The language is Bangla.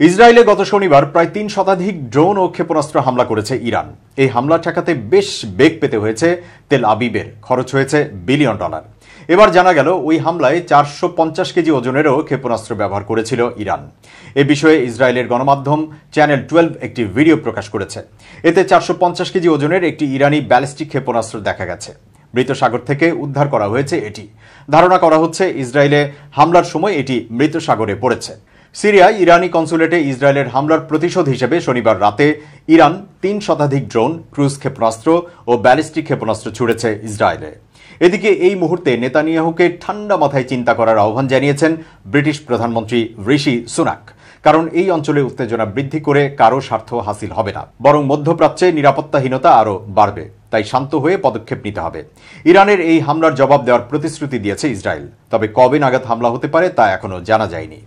ইসরায়েলে গত শনিবার প্রায় ৩ শতাধিক ড্রোন ও ক্ষেপণাস্ত্র হামলা করেছে ইরান। এই হামলা ঠেকাতে বেশ বেগ পেতে হয়েছে তেল আবিবের, খরচ হয়েছে বিলিয়ন ডলার। এবার জানা গেল ওই হামলায় 450 কেজি ওজনেরও ক্ষেপণাস্ত্র ব্যবহার করেছিল ইরান। এ বিষয়ে ইসরায়েলের গণমাধ্যম চ্যানেল 12 একটি ভিডিও প্রকাশ করেছে। এতে 450 কেজি ওজনের একটি ইরানি ব্যালিস্টিক ক্ষেপণাস্ত্র দেখা গেছে। মৃত সাগর থেকে উদ্ধার করা হয়েছে এটি। ধারণা করা হচ্ছে ইসরায়েলে হামলার সময় এটি মৃত সাগরে পড়েছে। সিরিয়ায় ইরানি কনসুলেটে ইসরায়েলের হামলার প্রতিশোধ হিসেবে শনিবার রাতে ইরান ৩ শতাধিক ড্রোন, ক্রুজ ক্ষেপণাস্ত্র ও ব্যালিস্টিক ক্ষেপণাস্ত্র ছুড়েছে ইসরায়েলে। এদিকে এই মুহূর্তে নেতানিয়াহুকে ঠান্ডা মাথায় চিন্তা করার আহ্বান জানিয়েছেন ব্রিটিশ প্রধানমন্ত্রী ঋষি সুনাক। কারণ এই অঞ্চলে উত্তেজনা বৃদ্ধি করে কারো স্বার্থ হাসিল হবে না, বরং মধ্যপ্রাচ্যে নিরাপত্তাহীনতা আরও বাড়বে। তাই শান্ত হয়ে পদক্ষেপ নিতে হবে। ইরানের এই হামলার জবাব দেওয়ার প্রতিশ্রুতি দিয়েছে ইসরায়েল। তবে কবে নাগাদ হামলা হতে পারে তা এখনো জানা যায়নি।